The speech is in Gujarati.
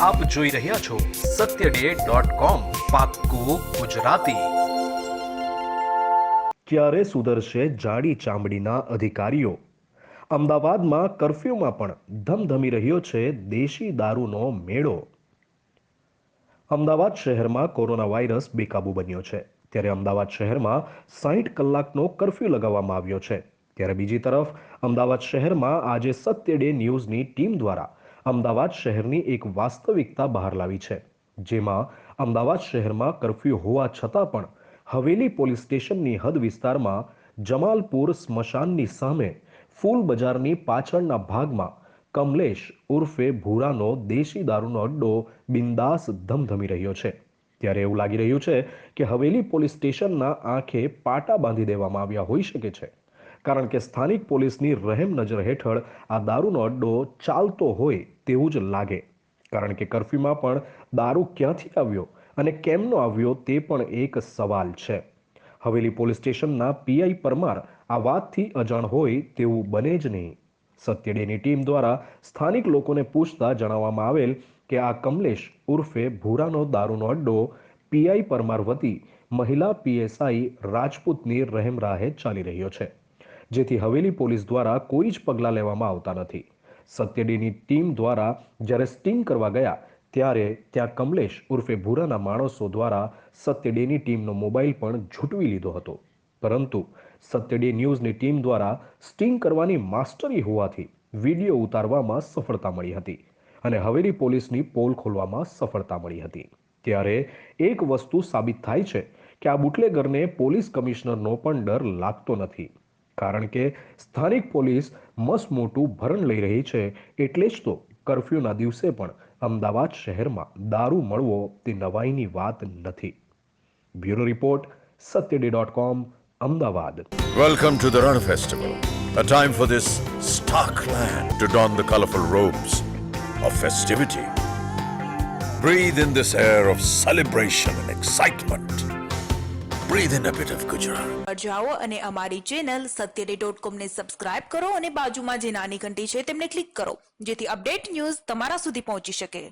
આપ જોઈ રહ્યા છો satyday.com પાક્કું ગુજરાતી। ક્યારે સુધરશે જાડી ચામડીના અધિકારીઓ? અમદાવાદમાં કર્ફ્યુમાં પણ ધમધમી રહ્યો છે દેશી દારૂનો મેળો। અમદાવાદ શહેરમાં કોરોના વાયરસ બેકાબૂ બન્યો છે, ત્યારે અમદાવાદ શહેરમાં 60 કલાકનો કર્ફ્યુ લગાવવામાં આવ્યો છે। ત્યારે બીજી તરફ અમદાવાદ શહેરમાં આજે સત્ય ડે ન્યૂઝની ટીમ દ્વારા અમદાવાદ શહેરની એક વાસ્તવિકતા બહાર લાવી છે, જેમાં અમદાવાદ શહેરમાં કર્ફ્યુ હોવા છતાં પણ હવેલી પોલીસ સ્ટેશનની હદ વિસ્તારમાં જમાલપુર સ્મશાનની સામે ફૂલ બજારની પાછળના ભાગમાં કમલેશ ઉર્ફે ભૂરાનો દેશી દારૂનો અડ્ડો બિંદાસ ધમધમી રહ્યો છે। ત્યારે એવું લાગી રહ્યું છે કે હવેલી પોલીસ સ્ટેશનના આંખે પાટા બાંધી દેવામાં આવ્યા હોઈ શકે છે, કારણ કે સ્થાનિક પોલીસની રહેમ નજર હેઠળ આ દારૂનો અડ્ડો ચાલતો હોય તેવું જ લાગે, કારણ કે કર્ફ્યુમાં પણ દારૂ ક્યાંથી આવ્યો અને કેમનો આવ્યો તે પણ એક સવાલ છે। હવેલી પોલીસ સ્ટેશનના પીઆઈ પરમાર આ વાતથી અજાણ હોય તેવું બને જ નહીં। સત્ય ડેની ટીમ દ્વારા સ્થાનિક લોકોને પૂછતા જણાવવામાં આવેલ કે આ કમલેશ ઉર્ફે ભૂરાનો દારૂનો અડ્ડો પીઆઈ પરમાર વતી મહિલા પીએસઆઈ રાજપૂતની રહેમ રાહે ચાલી રહ્યો છે, જેથી હવેલી પોલીસ દ્વારા કોઈ જ પગલાં લેવામાં આવતા નથી। સત્ય ડેની ટીમ દ્વારા જ્યારે સ્ટિંગ કરવા ગયા ત્યારે ત્યાં કમલેશ ઉર્ફે ભૂરાના માણસો દ્વારા સત્ય ડેની ટીમનો મોબાઈલ પણ ઝૂંટવી લીધો હતો, પરંતુ સત્ય ડે ન્યૂઝની ટીમ દ્વારા સ્ટિંગ કરવાની માસ્ટરી હોવાથી વિડીયો ઉતારવામાં સફળતા મળી હતી અને હવેલી પોલીસની પોલ ખોલવામાં સફળતા મળી હતી। ત્યારે એક વસ્તુ સાબિત થાય છે કે આ બુટલેગરને પોલીસ કમિશનરનો પણ ડર લાગતો નથી, કારણ કે સ્થાનિક પોલીસ મસ્ત મોટું ભરણ લઈ રહી છે, એટલે જ તો કર્ફ્યુના દિવસે પણ અમદાવાદ શહેરમાં દારૂ મળવો તે નવાઈની વાત નથી। Bureau report satyday.com Ahmedabad. Welcome to the Ran Festival, a time for this stark land to don the colorful robes of festivity. Breathe in this air of celebration and excitement. Breathe in a bit of Gujarat. જાઓ અને અમારી ચેનલ satyday.com ને સબસ્ક્રાઇબ કરો અને બાજુમાં જે નાની ઘંટી છે તેમને ક્લિક કરો, જેથી અપડેટ ન્યૂઝ તમારા સુધી પહોંચી શકે।